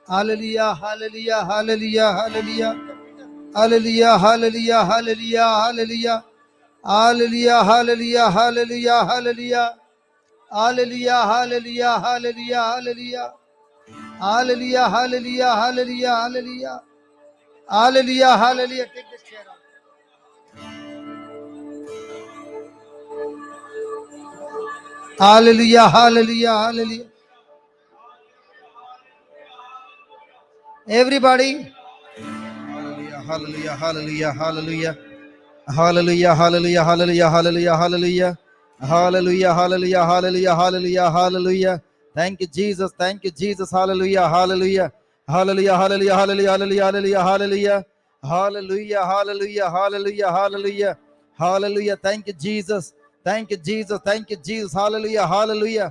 Hallelujah, hallelujah, hallelujah, hallelujah. Hallelujah, hallelujah, hallelujah, hallelujah. Hallelujah, hallelujah, hallelujah, hallelujah. Hallelujah, hallelujah, hallelujah, hallelujah. Hallelujah, hallelujah, hallelujah, hallelujah. Hallelujah, hallelujah. Take this chair out. Hallelujah, hallelujah, hallelujah. Everybody. Hallelujah, hallelujah, hallelujah. Hallelujah, hallelujah, hallelujah, hallelujah, hallelujah. Hallelujah, hallelujah, hallelujah, hallelujah, hallelujah. Thank you, Jesus. Thank you, Jesus. Hallelujah, hallelujah. Hallelujah, hallelujah, hallelujah, hallelujah, hallelujah, hallelujah. Hallelujah, hallelujah, hallelujah, hallelujah. Hallelujah. Thank you, Jesus. Thank you, Jesus. Thank you, Jesus. Hallelujah, hallelujah.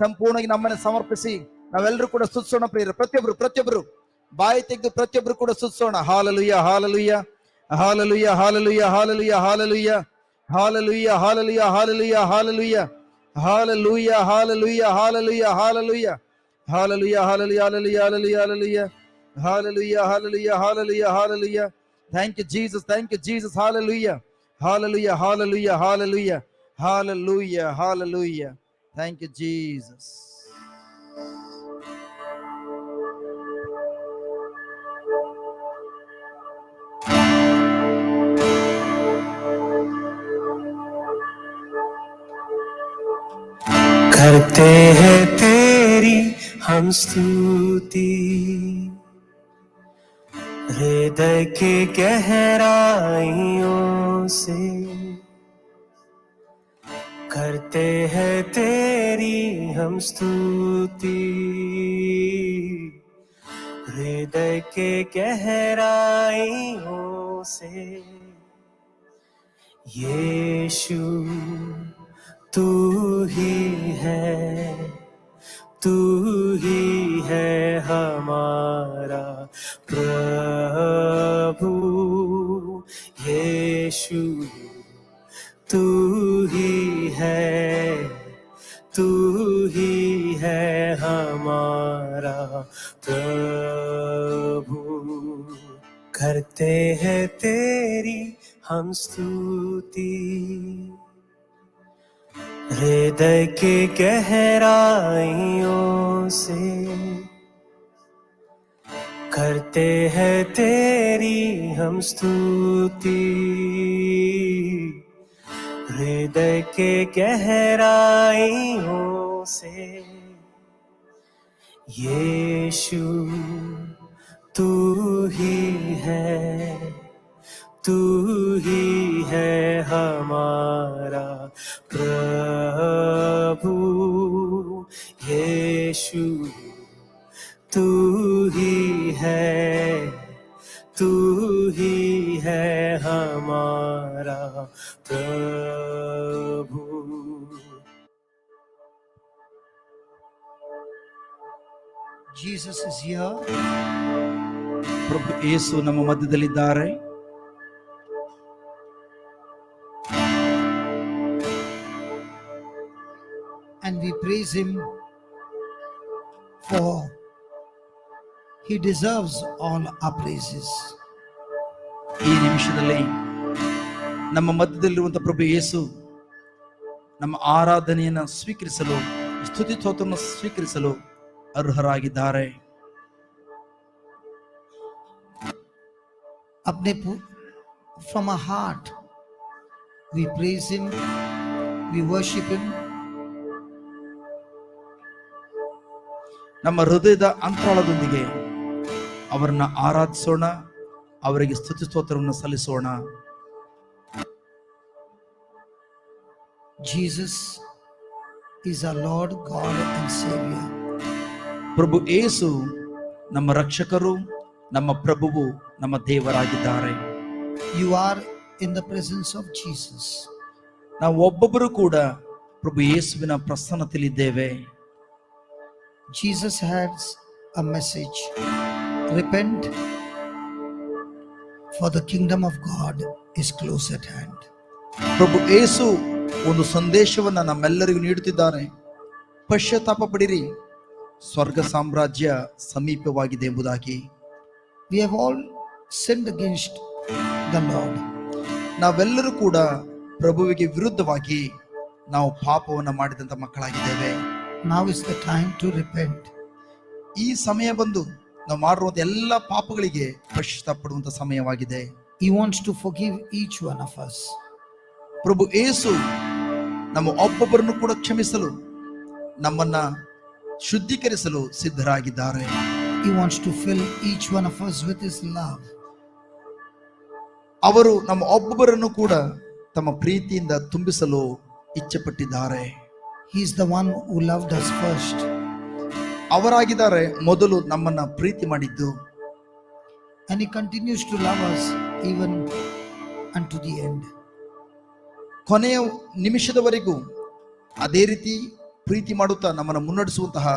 ಸಂಪೂರ್ಣವಾಗಿ ನಮ್ಮನ್ನು ಸಮರ್ಪಿಸಿ ನಾವೆಲ್ಲರೂ ಕೂಡ ಸ್ತುತಿಸೋಣ ಪ್ರಿಯರೇ. ಪ್ರತಿಯೊಬ್ಬರು ಬಾಯಿ ತೆಗೆದು ಪ್ರತಿಯೊಬ್ಬರು ಕೂಡ ಸ್ತುತಿಸೋಣ. Hallelujah, hallelujah. Hallelujah, hallelujah, hallelujah, hallelujah. Hallelujah, hallelujah, hallelujah, hallelujah. Hallelujah, hallelujah, hallelujah, hallelujah. Hallelujah, hallelujah, hallelujah, hallelujah, hallelujah. Hallelujah, hallelujah, hallelujah, hallelujah. Thank you, Jesus. Thank you, Jesus. Hallelujah. Hallelujah, hallelujah, hallelujah. Hallelujah, hallelujah. Thank you, Jesus. करते हैं तेरी हम स्तुति, हृदय के गहराइयों से करते हैं तेरी हम स्तुति, हृदय के गहराइयों से। यीशु तू ही है, तू ही है हमारा प्रभु। यीशु तू ही है, तू ही है हमारा प्रभु। करते हैं तेरी हम स्तुति, हृदय के गहराइयों से करते हैं तेरी हम स्तुति, हृदय के गहराइयों से। यीशु तू ही है, तू ही है हमारा प्रभु। यीशु तू ही है, तू ही है हमारा प्रभु। Jesus is here. ಪ್ರಭು ಯೇಸು ನಮ್ಮ ಮಧ್ಯದಲ್ಲಿದ್ದಾರೆ. And we praise him for he deserves all our praises. ಈ ನಿಮಿಷದಲ್ಲಿ ನಮ್ಮ ಮಧ್ಯದಲ್ಲಿರುವಂತಹ ಪ್ರಭು ಯೇಸು ನಮ್ಮ ಆರಾಧನೆಯನ್ನು ಸ್ವೀಕರಿಸಲು, ಸ್ತುತಿ ಸ್ತೋತ್ರವನ್ನು ಸ್ವೀಕರಿಸಲು ಅರ್ಹರಾಗಿದ್ದಾರೆ. अपने from our heart we praise him, we worship him. ನಮ್ಮ ಹೃದಯದ ಅಂತರಾಳದೊಂದಿಗೆ ಅವರನ್ನ ಆರಾಧಿಸೋಣ, ಅವರಿಗೆ ಸ್ತುತಿ ಸ್ತೋತ್ರವನ್ನು ಸಲ್ಲಿಸೋಣ. Jesus is our Lord, God and Savior. ಪ್ರಭು ಯೇಸು ನಮ್ಮ ರಕ್ಷಕರು, ನಮ್ಮ ಪ್ರಭುವು, ನಮ್ಮ ದೇವರಾಗಿದ್ದಾರೆ. You are in the presence of Jesus. ನಾವು ಒಬ್ಬೊಬ್ಬರು ಕೂಡ ಪ್ರಭು ಯೇಸುವಿನ ಪ್ರಸನ್ನತೆಯಲ್ಲಿದ್ದೇವೆ. Jesus has a message. Repent, for the kingdom of God is close at hand. ಪ್ರಭು ಯೇಸು ಒಂದು ಸಂದೇಶವನ್ನು ನಮ್ಮೆಲ್ಲರಿಗೂ ನೀಡುತ್ತಿದ್ದಾರೆ. ಪಶ್ಚಾತ್ತಾಪ ಪಡಿರಿ, ಸ್ವರ್ಗ ಸಾಮ್ರಾಜ್ಯ ಸಮೀಪವಾಗಿದೆ ಎಂಬುದಾಗಿ. We have all sinned against the Lord. ನಾವೆಲ್ಲರೂ ಕೂಡ ಪ್ರಭುವಿಗೆ ವಿರುದ್ಧವಾಗಿ ನಾವು ಪಾಪವನ್ನು ಮಾಡಿದಂತ ಮಕ್ಕಳಾಗಿದ್ದೇವೆ. Now is the time to repent. ಈ ಸಮಯ ಬಂದು ನಾವು ಮಾಡಿರುವಂತ ಎಲ್ಲ ಪಾಪಗಳಿಗೆ ಪಶ್ಚಾತ್ತಾಪ ಪಡುವಂತ ಸಮಯವಾಗಿದೆ. He wants to forgive each one of us. ಪ್ರಭು ಯೇಸು ನಮ್ಮ ಒಬ್ಬೊಬ್ಬರನ್ನು ಕೂಡ ಕ್ಷಮಿಸಲು, ನಮ್ಮನ್ನ ಶುದ್ಧೀಕರಿಸಲು ಸಿದ್ಧರಾಗಿದ್ದಾರೆ. He wants to fill each one of us with his love. ಅವರು ನಮ್ಮ ಒಬ್ಬೊಬ್ಬರನ್ನು ಕೂಡ ತಮ್ಮ ಪ್ರೀತಿಯಿಂದ ತುಂಬಿಸಲು ಇಚ್ಛೆಪಟ್ಟಿದ್ದಾರೆ. He is the one who loved us first. ಅವರಾಗಿದ್ದಾರೆ ಮೊದಲು ನಮ್ಮನ್ನ ಪ್ರೀತಿ ಮಾಡಿದ್ದು. And he continues to love us even unto the end. ಕೊನೆಯ ನಿಮಿಷದವರೆಗೂ ಅದೇ ರೀತಿ ಪ್ರೀತಿ ಮಾಡುತ್ತಾ ನಮ್ಮನ್ನು ಮುನ್ನಡೆಸುವಂತಹ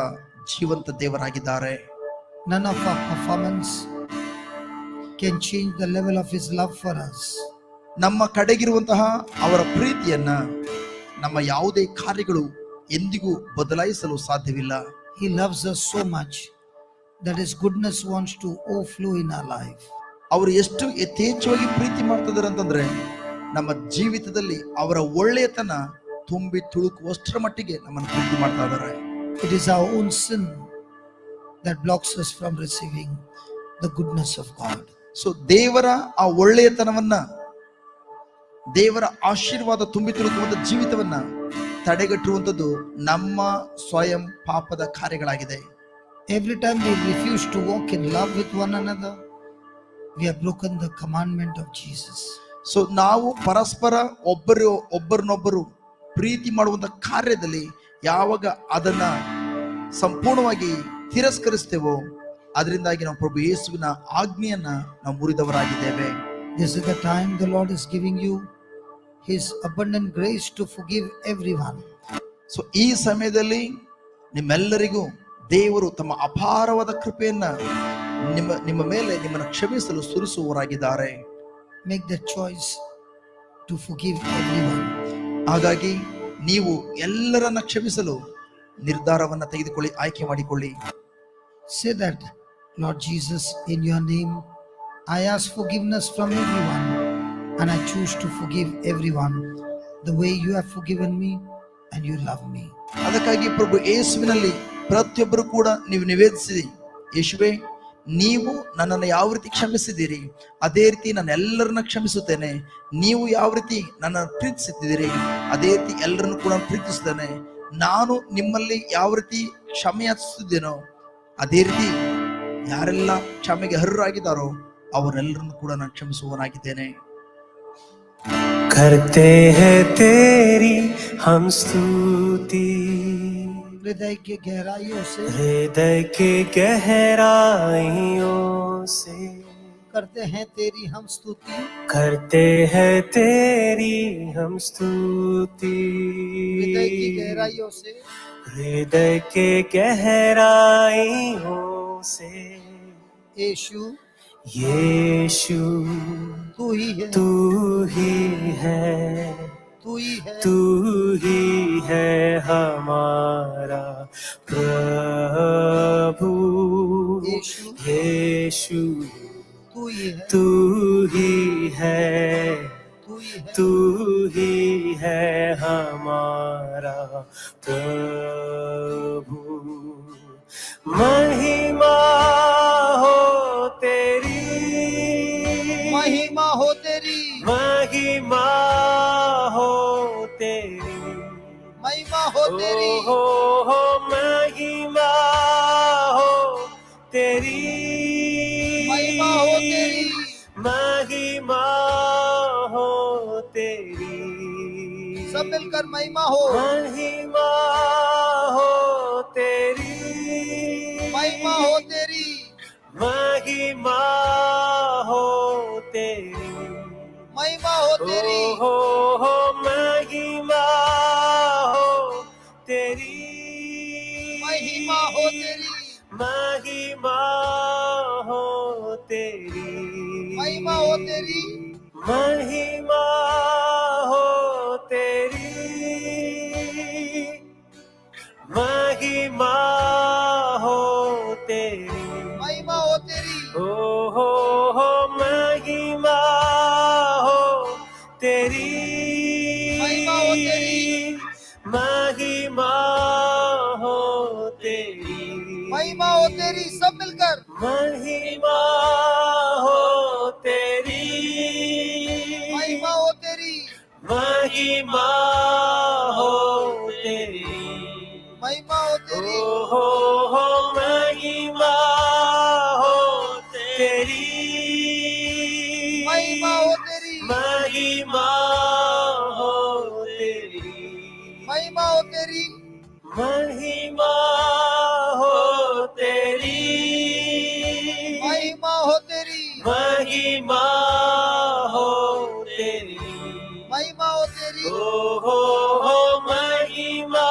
ಜೀವಂತ ದೇವರಾಗಿದ್ದಾರೆ. None of our performance can change the level of his love for us. ನಮ್ಮ ಕಡೆಗಿರುವಂತಹ ಅವರ ಪ್ರೀತಿಯನ್ನ ನಮ್ಮ ಯಾವುದೇ ಕಾರ್ಯಗಳು ಎಂದಿಗೂ ಬದಲಾಯಿಸಲು ಸಾಧ್ಯವಿಲ್ಲ. He loves us so much that his goodness wants to overflow in our life. ಅವರು ಎಷ್ಟು ಯಥೇಚ್ಛವಾಗಿ ಪ್ರೀತಿ ಮಾಡ್ತಿದ್ದಾರೆ ಅಂತಂದ್ರೆ ನಮ್ಮ ಜೀವಿತದಲ್ಲಿ ಅವರ ಒಳ್ಳೆಯತನ ತುಂಬಿ ತುಳುಕುವಷ್ಟರ ಮಟ್ಟಿಗೆ ನಮ್ಮನ್ನು ಪ್ರೀತಿ ಮಾಡ್ತಾ ಇದ್ದಾರೆ. It is our own sin that blocks us from receiving the goodness of God. So ದೇವರ ಆ ಒಳ್ಳೆಯತನವನ್ನ, ದೇವರ ಆಶೀರ್ವಾದ ತುಂಬಿ ತುಳುಕುವಂತ ಜೀವಿತವನ್ನ ತಡೆಗಟ್ಟುವಂಥದ್ದು ನಮ್ಮ ಸ್ವಯಂ ಪಾಪದ ಕಾರ್ಯಗಳಾಗಿದೆ. Every time we refuse to walk in love with one another, we have broken the commandment of Jesus. So ನಾವು ಪರಸ್ಪರ ಒಬ್ಬರನ್ನೊಬ್ಬರು ಪ್ರೀತಿ ಮಾಡುವಂತ ಕಾರ್ಯದಲ್ಲಿ ಯಾವಾಗ ಅದನ್ನ ಸಂಪೂರ್ಣವಾಗಿ ತಿರಸ್ಕರಿಸ್ತೇವೋ ಅದರಿಂದಾಗಿ ನಾವು ಪ್ರಭು ಯೇಸುವಿನ ಆಜ್ಞೆಯನ್ನ ನಾವು ಮುರಿದವರಾಗಿದ್ದೇವೆ. This is the time the Lord is giving you his abundant grace to forgive everyone. So ಈ ಸಮಯದಲ್ಲಿ ನಿಮ್ಮೆಲ್ಲರಿಗೂ ದೇವರು ತಮ್ಮ ಅಪಾರವಾದ ಕೃಪೆಯನ್ನ ನಿಮ್ಮ ಮೇಲೆ ನಿಮ್ಮನ್ನು ಕ್ಷಮಿಸಲು ಸುರಿಸುವವರಾಗಿದ್ದಾರೆ. Make the choice to forgive everyone. ಹಾಗಾಗಿ ನೀವು ಎಲ್ಲರನ್ನ ಕ್ಷಮಿಸಲು ನಿರ್ಧಾರವನ್ನ ತೆಗೆದುಕೊಳ್ಳಿ, ಆಯ್ಕೆ ಮಾಡಿಕೊಳ್ಳಿ. Say that, Lord Jesus, in your name I ask forgiveness from everyone and I choose to forgive everyone the way you have forgiven me and you love me. ಅದಕ್ಕಾಗಿ ಪ್ರಭು ಯೇಸುವಿನಲ್ಲಿ ಪ್ರತಿಯೊಬ್ಬರು ಕೂಡ ನೀವು ನಿವೇದಿಸಿ, ಯೇಸುವೇ ನೀವು ನನ್ನನ್ನು ಯಾವ ರೀತಿ ಕ್ಷಮಿಸಿದ್ದೀರಿ ಅದೇ ರೀತಿ ನಾನು ಎಲ್ಲರನ್ನ ಕ್ಷಮಿಸುತ್ತೇನೆ. ನೀವು ಯಾವ ರೀತಿ ನನ್ನನ್ನು ಪ್ರೀತಿಸುತ್ತಿದ್ದೀರಿ ಅದೇ ರೀತಿ ಎಲ್ಲರನ್ನು ಕೂಡ ಪ್ರೀತಿಸುತ್ತೇನೆ. ನಾನು ನಿಮ್ಮಲ್ಲಿ ಯಾವ ರೀತಿ ಕ್ಷಮೆ ಯಾಚಿಸುತ್ತಿದ್ದೇನೋ ಅದೇ ರೀತಿ ಯಾರೆಲ್ಲ ಕ್ಷಮೆಗೆ ಅರ್ಹರಾಗಿದ್ದಾರೋ ಅವರೆಲ್ಲರನ್ನು ಕೂಡ ನಾನು ಕ್ಷಮಿಸುವವನಾಗಿದ್ದೇನೆ. करते हैं तेरी हम स्तुति हृदय के गहराइयों से, हृदय के गहराइयों से करते हैं तेरी हम स्तुति, करते हैं तेरी हम स्तुति हृदय की गहराइयों से, हृदय के गहराइयों से यीशु यीशु तू ही है, तू ही है, तू ही है, तू ही है हमारा प्रभु यीशु यीशु तू ही है, तू ही है, तू ही है, तू ही है हमारा प्रभु। महिमा हो तेरी, महिमा हो तेरी, महिमा हो तेरी, महिमा हो तेरी, हो महिमा हो तेरी, महिमा हो तेरी, महिमा हो तेरी, सब मिलकर महिमा हो, महिमा हो तेरी, महिमा हो तेरी, महिमा हो तेरी, महिमा हो तेरी, हो महिमा हो तेरी, महिमा हो तेरी, महिमा हो तेरी, महिमा हो तेरी, महिमा हो तेरी, महिमा तेरी, हो महिमा हो तेरी, महिमा हो तेरी, महिमा हो तेरी, महिमा हो तेरी, सब मिलकर महिमा हो तेरी, महिमा हो तेरी, महिमा हो तेरी, महिमा हो तेरी, हो महिमा हो तेरी, महिमा हो तेरी, महिमा हो तेरी, महिमा हो तेरी, महिमा हो तेरी, महिमा हो तेरी, महिमा हो तेरी, महिमा हो तेरी, हो महिमा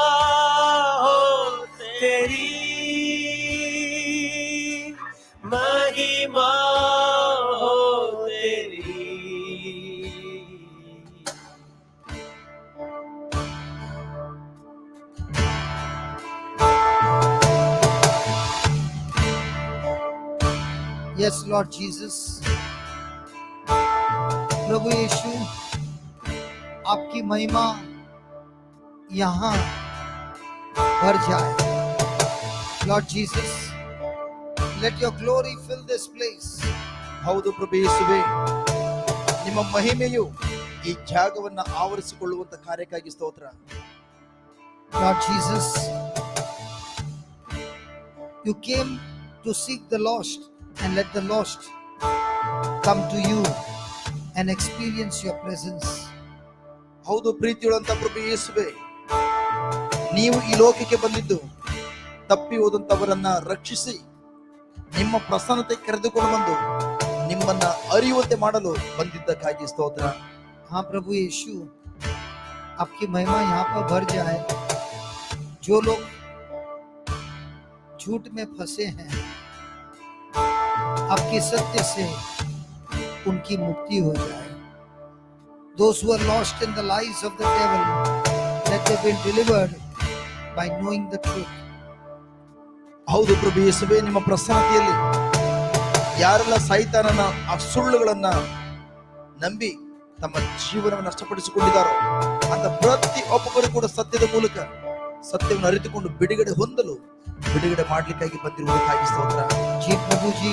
हो तेरी, महिमा हो तेरी. Yes, Lord Jesus. प्रभु यीशु, आपकी महिमा यहाँ भर जाए. Lord Jesus, let your glory fill this place. ಹೌದು ಪ್ರಭು ಯೇಸುವೆ, ನಿಮ್ಮ ಮಹಿಮೆಯು ಈ ಜಾಗವನ್ನ ಆವರಿಸಿಕೊಳ್ಳುವಂತ ಕಾರ್ಯಕ್ಕಾಗಿ ಸ್ತೋತ್ರ. Lord Jesus, you came to seek the lost and let the lost come to you and experience your presence. ಹೌದು ಪ್ರೀತಿಯುಳ್ಳಂತ ಪ್ರಭು ಯೇಸುವೆ, ನೀವು ಈ ಲೋಕಕ್ಕೆ ಬಂದಿದ್ದು ತಪ್ಪಿ ಹೋದಂತವರನ್ನ ರಕ್ಷಿಸಿ ನಿಮ್ಮ ಪ್ರಸನ್ನತೆ ಕರೆದುಕೊಂಡು ಬಂದು ನಿಮ್ಮನ್ನ ಅರಿಯುವಂತೆ ಮಾಡಲು ಬಂದಿದ್ದಕ್ಕಾಗಿ ಸ್ತೋತ್ರ. हाँ प्रभु यीशु, आपकी महिमा यहाँ पर भर जाए. जो लोग झूठ में फंसे हैं, आपके सत्य से उनकी मुक्ति हो जाए. Those who are lost in the lies of the devil, let them be delivered by knowing the truth. ಹೌದು ಪ್ರಭು ಯೇಸುವೆ, ನಿಮ್ಮ ಪ್ರಸನ್ನತೆಯಲ್ಲಿ ಯಾರೆಲ್ಲ ಸೈತಾನನ ಆ ಸುಳ್ಳುಗಳನ್ನ ನಂಬಿ ತಮ್ಮ ಜೀವನವನ್ನು ನಷ್ಟಪಡಿಸಿಕೊಂಡಿದ್ದಾರೋ ಅಂತ ಪ್ರತಿ ಒಬ್ಬರು ಕೂಡ ಸತ್ಯದ ಮೂಲಕ ಸತ್ಯವನ್ನು ಅರಿತುಕೊಂಡು ಬಿಡುಗಡೆ ಹೊಂದಲು ಬಿಡುಗಡೆ ಮಾಡ್ಲಿಕ್ಕಾಗಿ ಬಂದಿರುವುದಕ್ಕಾಗಿ ಸ್ತೋತ್ರ. जी प्रभु जी,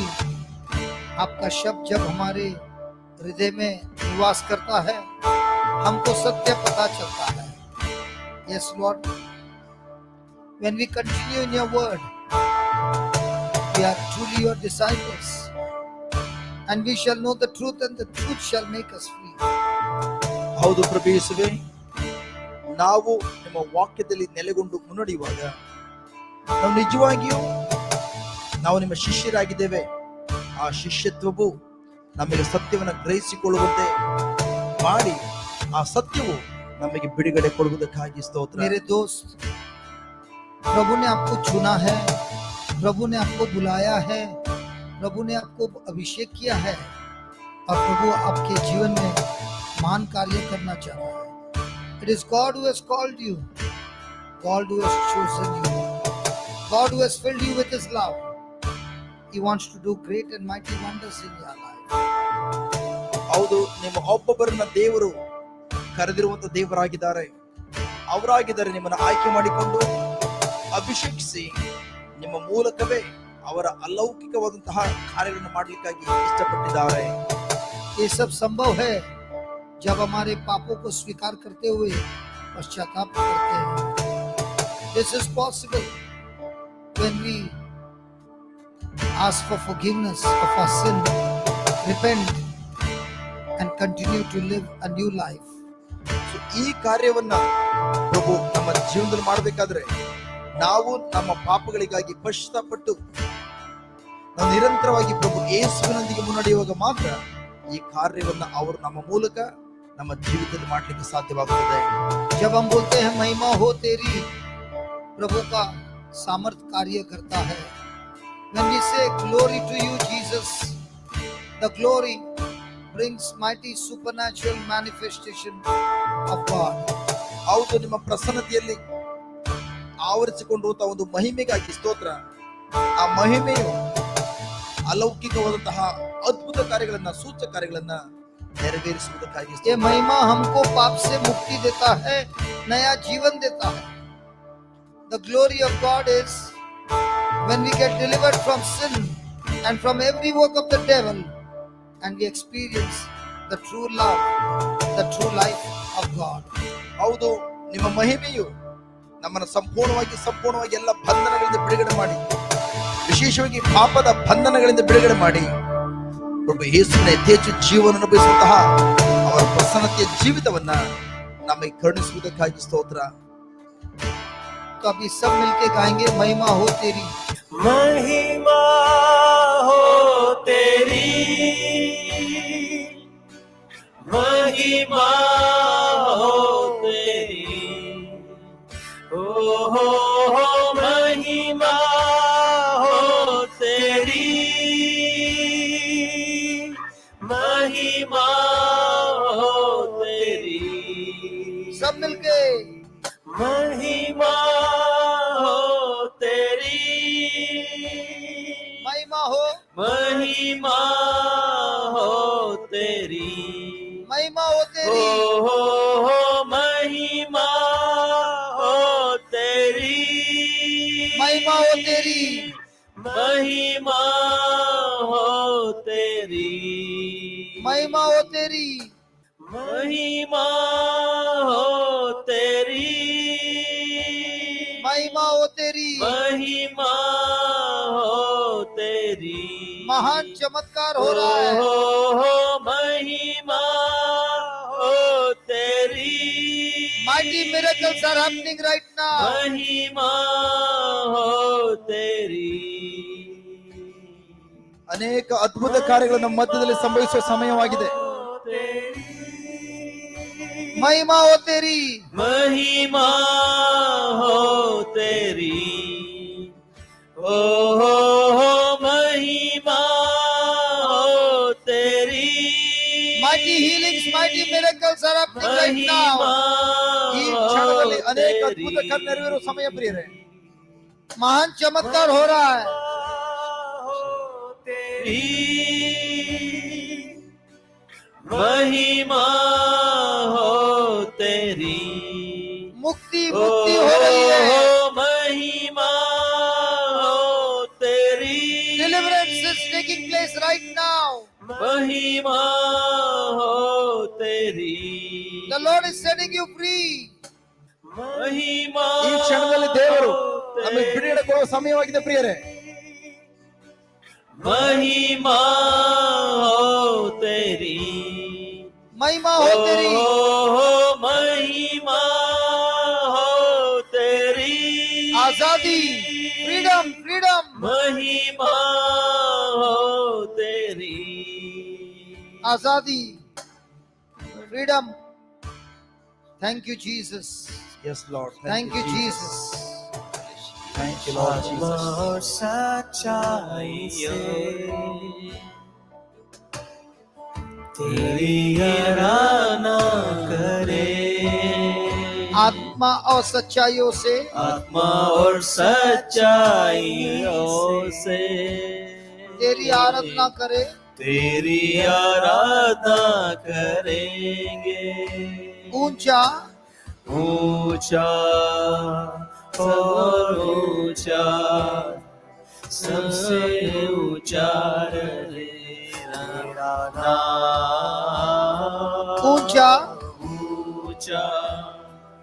आपका शब्द जब हमारे हृदय में निवास करता है, हमको सत्य पता चलता है. Yes Lord, when we continue in your word, we are truly your disciples, and we shall know the truth, and the truth shall make us free. ಹೌದು ಪ್ರಭು ಯೇಸುವೆ, ನಾವು ನಿಮ್ಮ ವಾಕ್ಯದಲ್ಲಿ ನೆಲೆಗೊಂಡು ಮುನ್ನಡೆಯುವಾಗ ನಾವು ನಿಜವಾಗಿಯೂ ನಾವು ನಿಮ್ಮ ಶಿಷ್ಯರಾಗಿದ್ದೇವೆ. ಆ ಶಿಷ್ಯತ್ವವು ನಮಗೆ ಸತ್ಯವನ್ನು ಗ್ರಹಿಸಿಕೊಳ್ಳುವಂತೆ ಮಾಡಿ ಆ ಸತ್ಯವು ನಮಗೆ ಬಿಡುಗಡೆ ಕೊಡುವುದಕ್ಕಾಗಿ ಸ್ತೋತ್ರ. मेरे दोस्त, प्रभु ने आपको चुना है, प्रभु ने आपको बुलाया है, प्रभु ने आपको अभिषेक किया है, और प्रभु आपके जीवन में महान कार्य करना चाहता है. It is God who has called you, God who has chosen you, God who has filled you with His love. He wants to do great and mighty wonders in your life. ಹೌದು, ನಿಮ್ಮ ಒಬ್ಬೊಬ್ಬರನ್ನ ದೇವರು ಕರೆದಿರುವಂತ ದೇವರಾಗಿದ್ದಾರೆ. ಅವರಾಗಿದ್ದಾರೆ ನಿಮ್ಮನ್ನು ಆಯ್ಕೆ ಮಾಡಿಕೊಂಡು ಅಭಿಷೇಕಿಸಿ ನಿಮ್ಮ ಮೂಲಕವೇ ಅವರ ಅಲೌಕಿಕವಾದಂತಹ ಕಾರ್ಯಗಳನ್ನು ಮಾಡಲಿಕ್ಕಾಗಿ ಇಷ್ಟಪಟ್ಟಿದ್ದಾರೆ. ये सब संभव है जब हमारे पापों को स्वीकार करते हुए पश्चाताप करते हैं. This is possible when we ask for forgiveness of our sin, repent, and continue to live a new life. So, ಈ ಕಾರ್ಯವನ್ನ ಪ್ರಭು ನಮ್ಮ ಜೀವನದಲ್ಲಿ ಮಾಡಬೇಕಾದ್ರೆ ನಾವು ನಮ್ಮ ಪಾಪಗಳಿಗಾಗಿ ಪಶ್ಚಾತ್ತಾಪಪಟ್ಟು ನಾವು ನಿರಂತರವಾಗಿ ಪ್ರಭು ಯೇಸುವಿನೊಂದಿಗೆ ಮುನ್ನಡೆಯುವಾಗ ಮಾತ್ರ ಈ ಕಾರ್ಯವನ್ನ ಅವರು ನಮ್ಮ ಮೂಲಕ ನಮ್ಮ ಜೀವಿತದಲ್ಲಿ ಮಾಡಲಿಕ್ಕೆ ಸಾಧ್ಯವಾಗುತ್ತದೆ. जब हम बोलते हैं महिमा हो तेरी, प्रभु का सामर्थ कार्य करता है. When we say glory to you Jesus, the glory brings mighty supernatural manifestation of God. ಹೌದು, ನಿಮ್ಮ ಪ್ರಸನ್ನತೆಯಲ್ಲಿ ಆವರಿಸಿಕೊಂಡಿರುವಂತಹ ಒಂದು ಮಹಿಮೆಗಾಗಿ ಸ್ತೋತ್ರ. ಆ ಮಹಿಮೆಯು ಅಲೌಕಿಕವಾದಂತಹ ಅದ್ಭುತ ಕಾರ್ಯಗಳನ್ನ ಸೂಚಕ ಕಾರ್ಯಗಳನ್ನ ನೆರವೇರಿಸುವುದಕ್ಕಾಗಿ ये महिमा हमको पाप से मुक्ति देता है, नया जीवन देता है. The glory of God is when we get delivered from sin and from every work of the devil, and we experience the true love, the true life of God. ಹೌದು, ನಿಮ್ಮ ಮಹಿಮೆಯು ನಮ್ಮನ್ನು ಸಂಪೂರ್ಣವಾಗಿ ಎಲ್ಲ ಬಂಧನಗಳಿಂದ ಬಿಡುಗಡೆ ಮಾಡಿ, ವಿಶೇಷವಾಗಿ ಪಾಪದ ಬಂಧನಗಳಿಂದ ಬಿಡುಗಡೆ ಮಾಡಿ, ಪ್ರಭು ಯೇಸುವಿನ ಯಥೇಚ್ಛ ಜೀವನ ಅನುಭವಿಸುವಂತಹ ಅವರ ಪ್ರಸನ್ನತೆಯ ಜೀವಿತವನ್ನ ನಮಗೆ ಕರುಣಿಸುವುದಕ್ಕಾಗಿ ಸ್ತೋತ್ರ. तो अभी सब मिलके गाएंगे, महिमा हो तेरी, महिमा हो तेरी, महिमा हो तेरी, हो महिमा हो तेरी, महिमा हो तेरी, सब मिलके महिमा हो तेरी, महिमा हो, महिमा हो तेरी, महिमा हो तेरी, हो महिमा हो तेरी, महिमा हो तेरी, महिमा हो तेरी, महिमा हो तेरी, महिमा हो तेरी, महिमा हो तेरी. महिमा हो तेरी, महान चमत्कार हो रहा है. हो महिमा हो तेरी, Mighty miracles are happening right now. महिमा हो तेरी, ಅನೇಕ ಅದ್ಭುತ ಕಾರ್ಯಗಳು ನಮ್ಮ ಮಧ್ಯದಲ್ಲಿ ಸಂಭವಿಸುವ ಸಮಯವಾಗಿದೆ. महिमा हो तेरी, महिमा हो तेरी, हो महिमा हो तेरी, mighty healings, mighty miracles are happening right now. ಈ ಕ್ಷಣದಲ್ಲಿ ಅನೇಕ ಅದ್ಭುತ ಕಾರ್ಯ ನೆರವೇರುವ ಸಮಯ ಪ್ರಿಯರೇ. महान चमत्कार हो रहा है. महिमा हो तेरी, मुक्ति मुक्ति हो रही है. महिमा हो तेरी, Deliverance is taking place right now. महिमा हो तेरी, The Lord is setting you free. महिमा ಈ ಕ್ಷಣದಲ್ಲಿ ದೇವರು ನಮಗೆ ಬಿಡುಗಡೆ ಕೊಡುವ ಸಮಯವಾಗಿದೆ ಪ್ರಿಯರೇ. महिमा हो तेरी, महिमा हो तेरी, महिमा हो तेरी, आजादी, फ्रीडम, फ्रीडम. महिमा हो तेरी, आजादी, freedom. Thank you, Jesus. Yes, Lord. Thank you, Jesus. Thank you, Lord Jesus. और सच्चाई से तेरी आराधना करे, आत्मा और सच्चाइयों से, आत्मा और सच्चाइयों से तेरी आराधना करे, तेरी आराधना करेंगे. ऊंचा ऊंचा और ऊंचा, सबसे ऊंचा रहे तेरा नाम. ऊंचा ऊंचा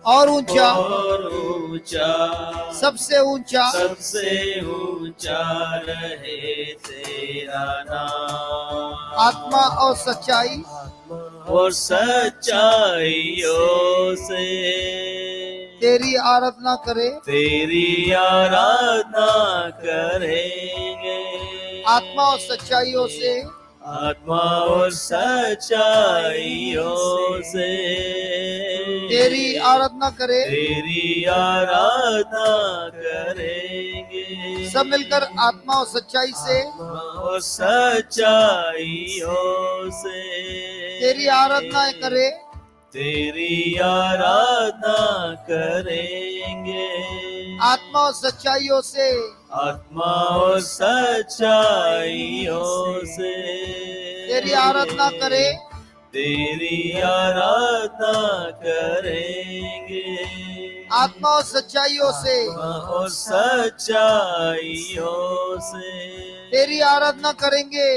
और ऊंचा, और ऊंचा, सबसे ऊंचा, सबसे ऊंचा रहे तेरा नाम. आत्मा और सच्चाई, और सच्चाइयों से तेरी आराधना करे, तेरी आराधना करेंगे. आत्मा और सच्चाइयों से, आत्मा और सच्चाइयों से तेरी आराधना करे. तेरी आराधना करेंगे. सब मिलकर आत्मा और सच्चाई से, और सच्चाइयों से तेरी आराधना करे, तेरी आराधना करेंगे. आत्मा और सच्चाइयों से आत्मा और सच्चाइयों से तेरी आराधना करें, तेरी आराधना करेंगे। आत्मा और सच्चाइयों से आत्मा और सच्चाइयों से तेरी आराधना करेंगे,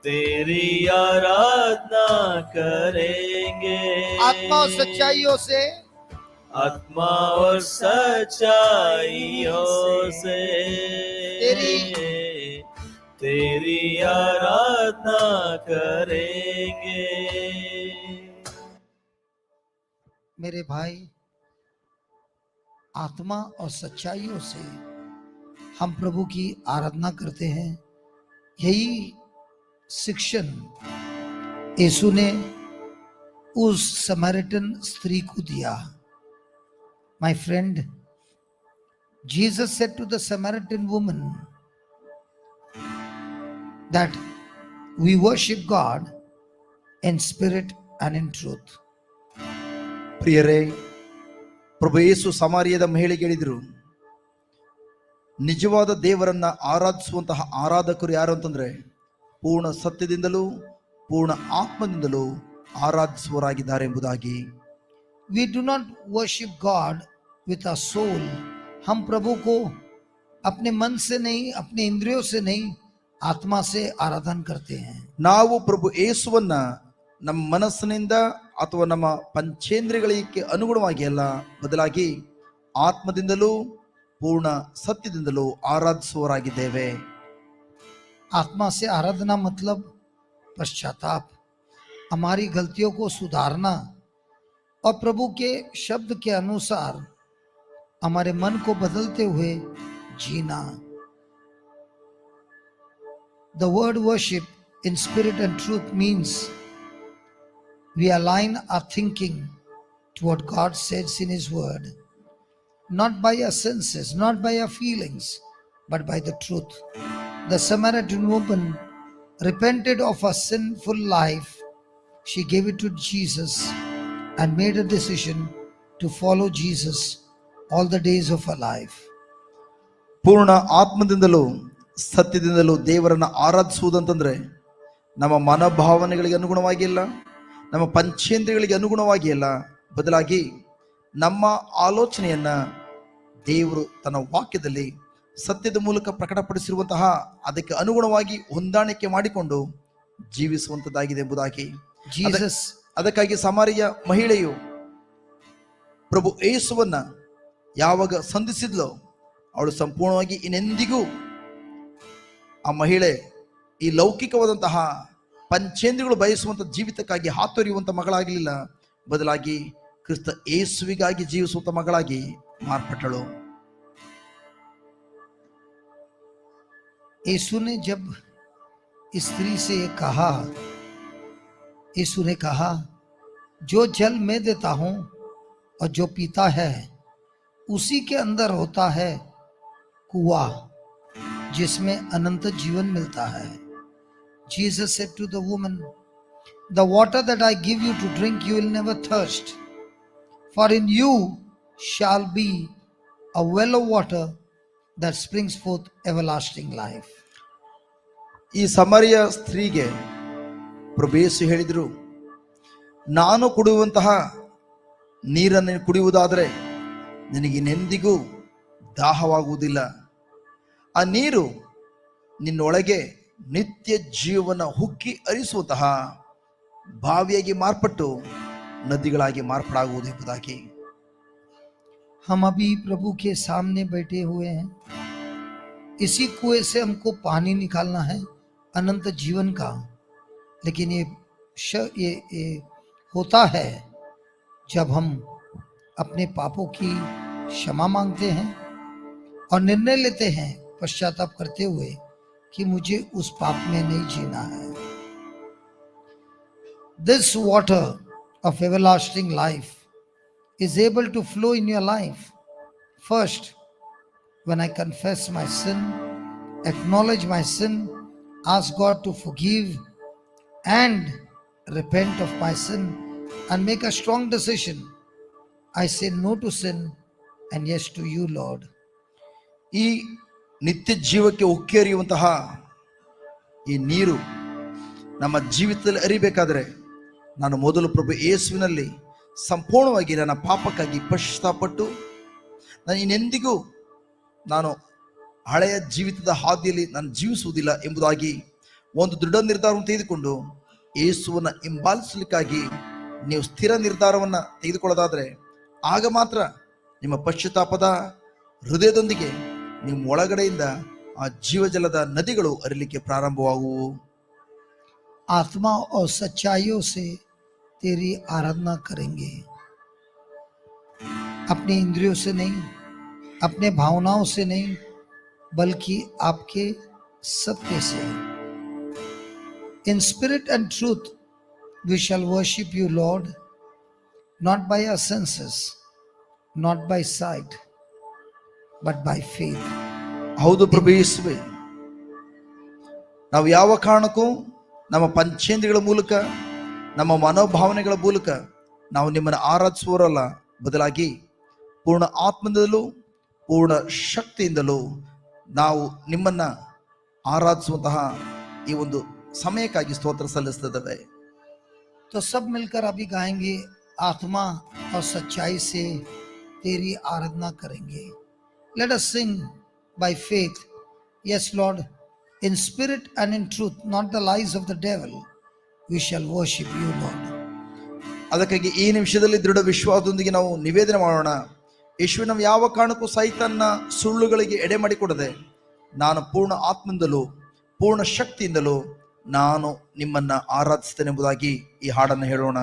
तेरी आराधना करेंगे। आत्मा और सच्चाइयों से आत्मा और सच्चाइयों से तेरी आराधना करेंगे। मेरे भाई, आत्मा और सच्चाइयों से हम प्रभु की आराधना करते हैं। यही शिक्षण यीशु ने उस समरिटन स्त्री को दिया। My friend, Jesus said to the Samaritan woman that we worship God in spirit and in truth. ಪ್ರಿಯರೇ, ಪ್ರಭು ಯೇಸು ಸಮಾರ್ಯದ ಮಹಿಳೆಗೆ ಹೇಳಿದರು, ನಿಜವಾದ ದೇವರನ್ನ ಆರಾಧಿಸುವಂತಹ ಆರಾಧಕರು ಯಾರು ಅಂತಂದ್ರೆ ಪೂರ್ಣ ಸತ್ಯದಿಂದಲೂ ಪೂರ್ಣ ಆತ್ಮದಿಂದಲೂ ಆರಾಧಿಸುವರಾಗಿದ್ದಾರೆ ಎಂಬುದಾಗಿ. We do not worship God with our soul. हम प्रभु को अपने मन से नहीं, अपने इंद्रियों से नहीं, आत्मा से आराधन करते हैं। ನಾವು ಪ್ರಭು ಯೇಸುವನ್ನ ನಮ್ಮ ಮನಸ್ಸಿನಿಂದ ಅಥವಾ ನಮ್ಮ ಪಂಚೇಂದ್ರಿಯಗಳಿಗೆ ಅನುಗುಣವಾಗಿ ಅಲ್ಲ, ಬದಲಾಗಿ ಆತ್ಮದಿಂದಲೂ ಪೂರ್ಣ ಸತ್ಯದಿಂದಲೂ ಆರಾಧಿಸುವರಾಗಿದ್ದೇವೆ. आत्मा से आराधना मतलब पश्चाताप, हमारी गलतियों को सुधारना और प्रभु के शब्द के अनुसार हमारे मन को बदलते हुए जीना. The word worship in spirit and truth means we align our thinking to what God says in His word, not by our senses, not by our feelings, but by the truth. The Samaritan woman repented of her sinful life. She gave it to Jesus and made a decision to follow Jesus all the days of her life. ಪೂರ್ಣ ಆತ್ಮದಿಂದಲೂ ಸತ್ಯದಿಂದಲೂ ದೇವರನ್ನ ಆರಾಧಿಸುವುದಂತಂದ್ರೆ ನಮ್ಮ ಮನೋಭಾವನೆಗಳಿಗೆ ಅನುಗುಣವಾಗಿ ಇಲ್ಲ, ನಮ್ಮ ಪಂಚೇಂದ್ರಿಯಗಳಿಗೆ ಅನುಗುಣವಾಗಿ ಇಲ್ಲ, ಬದಲಾಗಿ ನಮ್ಮ ಆಲೋಚನೆಯನ್ನ ದೇವರು ತನ್ನ ವಾಕ್ಯದಲ್ಲಿ ಸತ್ಯದ ಮೂಲಕ ಪ್ರಕಟಪಡಿಸಿರುವಂತಹ ಅದಕ್ಕೆ ಅನುಗುಣವಾಗಿ ಹೊಂದಾಣಿಕೆ ಮಾಡಿಕೊಂಡು ಜೀವಿಸುವಂತದ್ದಾಗಿದೆ ಎಂಬುದಾಗಿ. ಅದಕ್ಕಾಗಿ ಸಮಾರಿಯ ಮಹಿಳೆಯು ಪ್ರಭು ಯೇಸುವನ್ನ ಯಾವಾಗ ಸಂಧಿಸಿದ್ಲೋ ಅವಳು ಸಂಪೂರ್ಣವಾಗಿ ಇನ್ನೆಂದಿಗೂ ಆ ಮಹಿಳೆ ಈ ಲೌಕಿಕವಾದಂತಹ ಪಂಚೇಂದ್ರಿಯಗಳು ಬಯಸುವಂತ ಜೀವಿತಕ್ಕಾಗಿ ಹಾತೊರೆಯುವಂತ ಮಗಳಾಗಲಿಲ್ಲ, ಬದಲಾಗಿ ಕ್ರಿಸ್ತ ಯೇಸುವಿಗಾಗಿ ಜೀವಿಸುವಂತ ಮಗಳಾಗಿ ಮಾರ್ಪಟ್ಟಳು. यीशु ने जब स्त्री से कहा, यीशु ने कहा, जो जल मैं देता हूं और जो पीता है उसी के अंदर होता है कुआं जिसमें अनंत जीवन मिलता है. Jesus said to the woman, the water that I give you to drink you will never thirst, for in you shall be a well of water that springs forth everlasting life. ಈ ಸಮಾರಿಯ ಸ್ತ್ರೀಗೆ ಪ್ರಭು ಯೇಸು ಹೇಳಿದರು, ನಾನು ಕುಡಿಯುವಂತಹ ನೀರನ್ನು ಕುಡಿಯುವುದಾದರೆ ನಿನಗಿನೆಂದಿಗೂ ದಾಹವಾಗುವುದಿಲ್ಲ. ಆ ನೀರು ನಿನ್ನೊಳಗೆ ನಿತ್ಯ ಜೀವನ ಹುಕ್ಕಿ ಹರಿಸುವಂತಹ ಬಾವಿಯಾಗಿ ಮಾರ್ಪಟ್ಟು ನದಿಗಳಾಗಿ ಮಾರ್ಪಾಡಾಗುವುದು ಎಂಬುದಾಗಿ. हम अभी प्रभु के सामने बैठे हुए हैं. इसी कुएं से हमको पानी निकालना है अनंत जीवन का. लेकिन ये होता है जब हम अपने पापों की क्षमा मांगते हैं और निर्णय लेते हैं पश्चाताप करते हुए कि मुझे उस पाप में नहीं जीना है. This water of everlasting life is able to flow in your life. First, when I confess my sin, acknowledge my sin, ask God to forgive and repent of my sin and make a strong decision. I say no to sin and yes to you, Lord. ಈ ನಿತ್ಯ ಜೀವಕ್ಕೆ ಉಕ್ಕಿ ಹರಿಯುವಂತಹ ಈ ನೀರು ನಮ್ಮ ಜೀವಿತದಲ್ಲಿ ಹರಿಬೇಕಾದ್ರೆ ನಾನು ಮೊದಲು ಪ್ರಭು ಯೇಸುವಿನಲ್ಲಿ ಸಂಪೂರ್ಣವಾಗಿ ನನ್ನ ಪಾಪಕ್ಕಾಗಿ ಪಶ್ಚಾತ್ತಾಪಪಟ್ಟು ನಾನು ಇನ್ನೆಂದಿಗೂ ನಾನು ಹಳೆಯ ಜೀವಿತದ ಹಾದಿಯಲ್ಲಿ ನಾನು ಜೀವಿಸುವುದಿಲ್ಲ ಎಂಬುದಾಗಿ ಒಂದು ದೃಢ ನಿರ್ಧಾರವನ್ನು ತೆಗೆದುಕೊಂಡು ಯೇಸುವನ್ನು ಹಿಂಬಾಲಿಸಲಿಕ್ಕಾಗಿ ನೀವು ಸ್ಥಿರ ನಿರ್ಧಾರವನ್ನು ತೆಗೆದುಕೊಳ್ಳೋದಾದರೆ ಆಗ ಮಾತ್ರ ನಿಮ್ಮ ಪಶ್ಚಾತ್ತಾಪದ ಹೃದಯದೊಂದಿಗೆ ನಿಮ್ಮ ಒಳಗಡೆಯಿಂದ ಆ ಜೀವಜಲದ ನದಿಗಳು ಹರಿಲಿಕ್ಕೆ ಪ್ರಾರಂಭವಾಗುವು. आत्मा और सच्चाइयों से तेरी आराधना करेंगे, अपने इंद्रियों से नहीं, अपने भावनाओं से नहीं, बल्कि आपके सत्य से. In spirit and truth we shall worship you, Lord, not by our senses, not by sight, but by faith. ಹೌದು ಪ್ರಭು ಯೇಸುವೇ, ನಾವು ಯಾವ ಕಾರಣಕ್ಕೂ ನಮ್ಮ ಪಂಚೇಂದ್ರಿಯಗಳ ಮೂಲಕ ನಮ್ಮ ಮನೋಭಾವನೆಗಳ ಮೂಲಕ ನಾವು ನಿಮ್ಮನ್ನು ಆರಾಧಿಸುವರಲ್ಲ, ಬದಲಾಗಿ ಪೂರ್ಣ ಆತ್ಮದಿಂದಲೂ ಪೂರ್ಣ ಶಕ್ತಿಯಿಂದಲೂ ನಾವು ನಿಮ್ಮನ್ನ ಆರಾಧಿಸುವಂತಹ ಈ ಒಂದು ಸಮಯಕ್ಕಾಗಿ ಸ್ತೋತ್ರ ಸಲ್ಲಿಸುತ್ತಿದ್ದೇವೆ. तो सब मिलकर अभी गाएंगे, आत्मा और सच्चाई से तेरी आराधना करेंगे. Let us sing by faith. Yes, Lord, in spirit and in truth, not the lies of the devil, we shall worship you, Lord. ಅದಕ್ಕಾಗಿ ಈ ನಿಮಿಷದಲ್ಲಿ ದೃಢ ವಿಶ್ವಾಸದೊಂದಿಗೆ ನಾವು ನಿವೇದನೆ ಮಾಡೋಣ. ಯೇಸುವೆ, ನಾವು ಯಾವ ಕಾರಣಕ್ಕೂ ಸೈತಾನ್ನ ಸುಳ್ಳುಗಳಿಗೆ ಎಡೆ ಮಾಡಿಕೊಡದೆ ನಾನು ಪೂರ್ಣ ಆತ್ಮದಿಂದಲೂ ಪೂರ್ಣ ಶಕ್ತಿಯಿಂದಲೂ ನಾನು ನಿಮ್ಮನ್ನ ಆರಾಧಿಸ್ತೇನೆ ಎಂಬುದಾಗಿ ಈ ಹಾಡನ್ನು ಹೇಳೋಣ.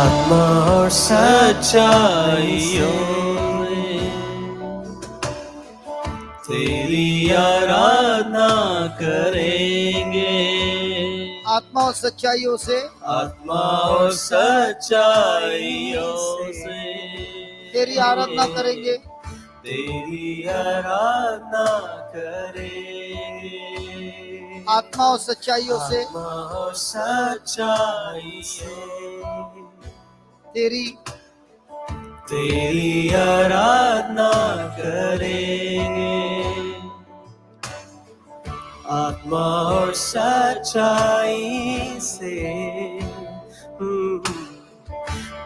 आत्मा और सच्चाइयों में तेरी आराधना करेंगे. आत्मा और सच्चाइयों से, आत्मा और सच्चाइयों से तेरी आराधना करेंगे. तेरी आराधना करेंगे. आत्मा और सच्चाइयों से आत्मा और सच्चाई से तेरी तेरी आराधना करेंगे. आत्मा और सच्चाई से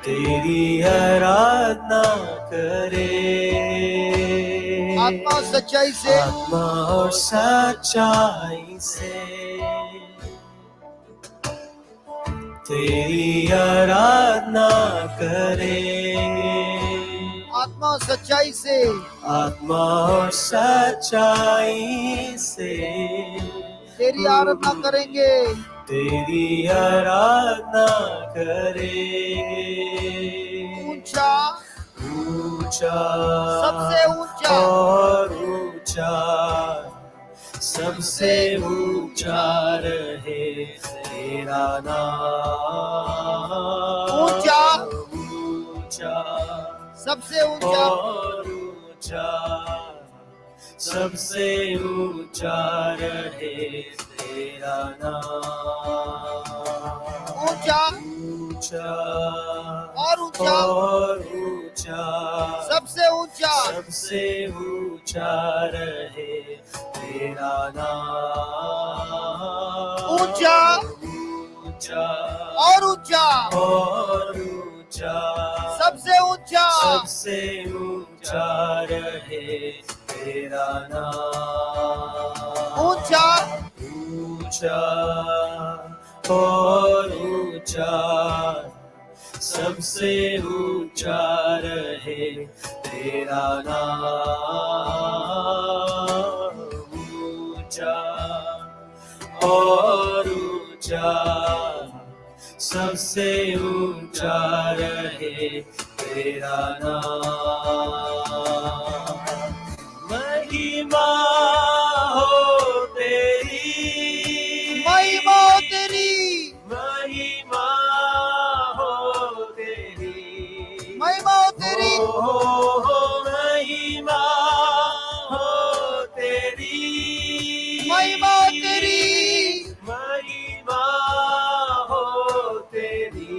तेरी आराधना करेंगे. आत्मा और सच्चाई से, आत्मा और सच्चाई से तेरी आराधना करेंगे. आत्मा और सच्चाई से, आत्मा और सच्चाई से तेरी आराधना करेंगे. तेरी आराधना करेंगे. ऊंचा, ऊंचा सबसे ऊंचा, और ऊंचा, सबसे ऊंचा रहे तेरा नाम. ऊंचा, ऊंचा सबसे ऊंचा, और ऊंचा, सबसे ऊंचा रहे तेरा नाम. ऊंचा ऊंचा और ऊंचा, और ऊंचा, सबसे ऊंचा, सबसे ऊंचा रहे तेरा नाम. ऊंचा ऊंचा और ऊंचा, और ऊंचा, सबसे ऊंचा, सबसे ऊंचा रहे तेरा नाम. ऊंचा ऊंचा और ऊंचा, सबसे ऊंचा रहे तेरा नाम. ऊंचा और ऊंचा, सबसे ऊंचा रहे तेरा नाम. महिमा हो तेरी, महिमा तेरी, महिमा हो तेरी, महिमा तेरी, हो महिमा हो तेरी, महिमा तेरी, महिमा हो तेरी,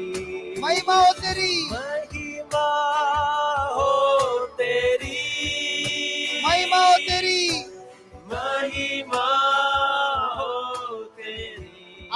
महिमा तेरी, महिमा हो तेरी,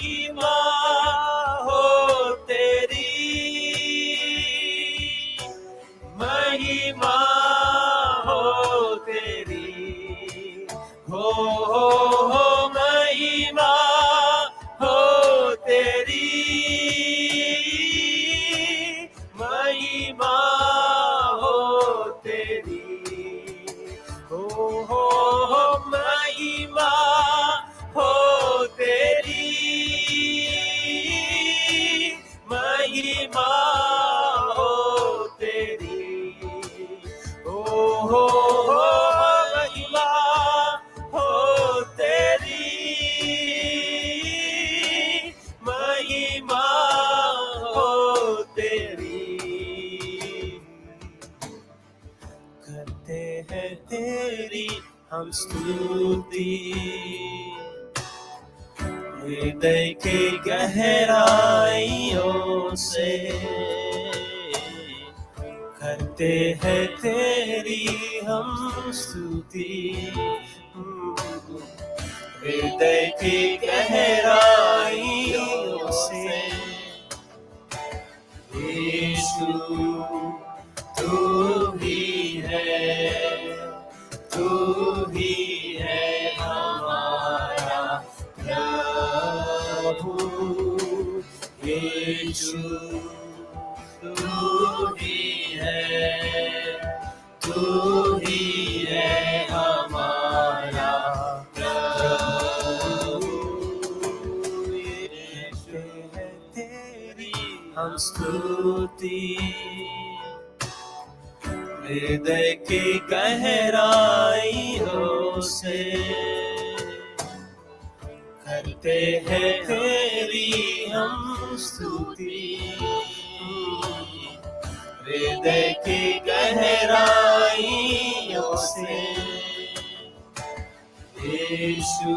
महिमा हो तेरी, महिमा हो तेरी, हो महिमा हो तेरी, महिमा हो तेरी, हो महिमा हो तेरी, महिमा हो तेरी, हो महिमा हो तेरी, महिमा हो तेरी। करते हैं तेरी हम स्तुति, हृदय की गहराइयों से करते हैं तेरी हम स्तुति, हृदय की गहराइयों से। यीशु तू ही है, तू ही है हमारा प्रभु। यीशु तू ही है, तू ही है हमारा प्रभु। यीशु है तेरी हम स्तुति, हृदय की गहराइयों से करते हैं तेरी हम स्तुति, हृदय की गहराइयों से। यीशु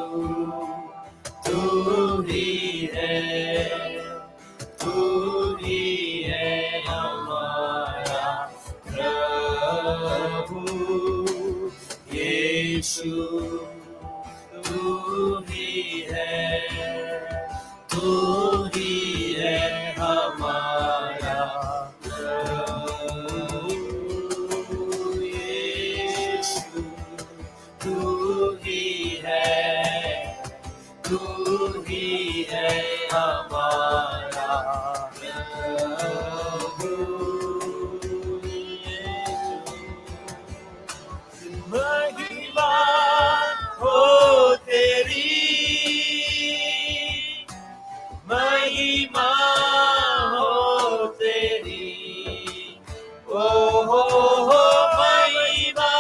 तू ही है, तू ही है हमारा प्रभु। यीशु तू ही है, तू ही है हमारा प्रभु। यीशु तू ही है, तू ही है हमारा प्रभु। महिमा हो तेरी, महिमा हो तेरी, ओ महिमा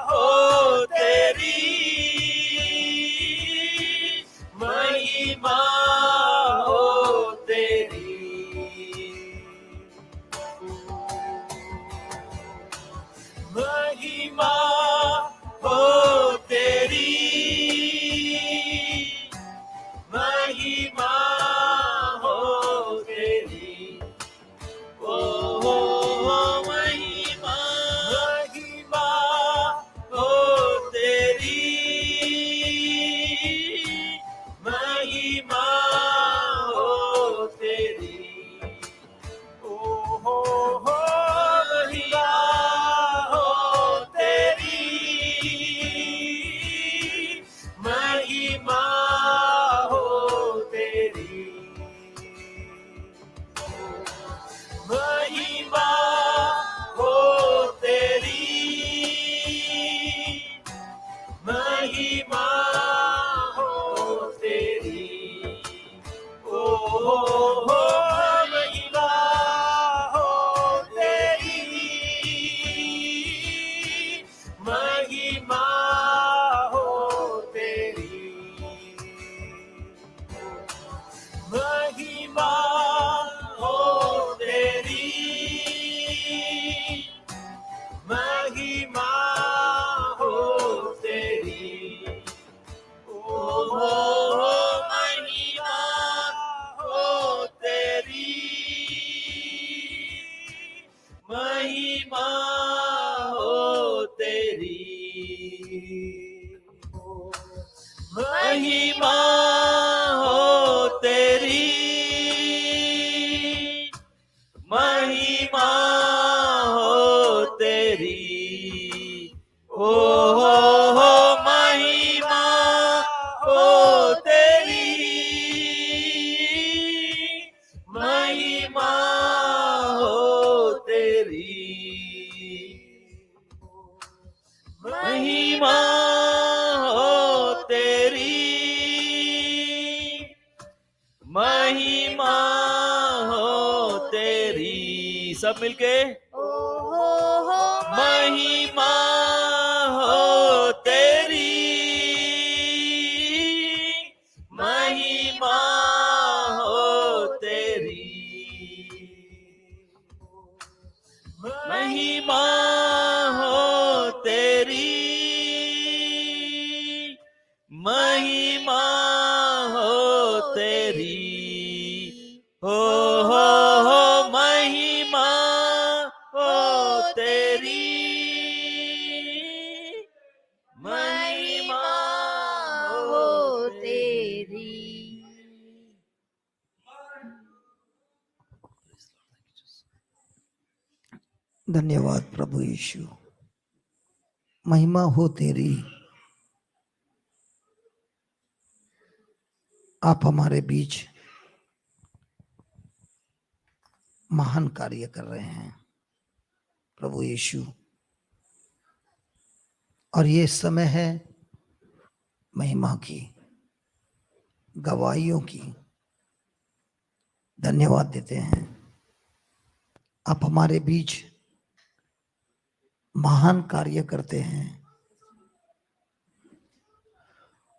हो तेरी, महिमा हो तेरी, महिमा हो तेरी, महिमा हो तेरी, ओ महिमा, महिमा हो तेरी, महिमा हो तेरी, ओ महिमा हो तेरी, महिमा हो तेरी, महिमा हो तेरी, महिमा हो तेरी, ओ महिमा हो तेरी, महिमा हो तेरी, महिमा हो तेरी, महिमा हो तेरी, ओ महिमा हो तेरी, महिमा हो तेरी, महिमा हो महिमा हो तेरी। सब मिलके महिमा हो तेरी, महिमा हो तेरी, महिमा हो तेरी, महिमा हो तेरी, हो महिमा हो तेरी, महिमा हो तेरी। धन्यवाद प्रभु यीशु, महिमा हो तेरी। आप हमारे बीच महान कार्य कर रहे हैं प्रभु यीशु, और ये समय है महिमा की, गवाहियों की। धन्यवाद देते हैं, आप हमारे बीच महान कार्य करते हैं।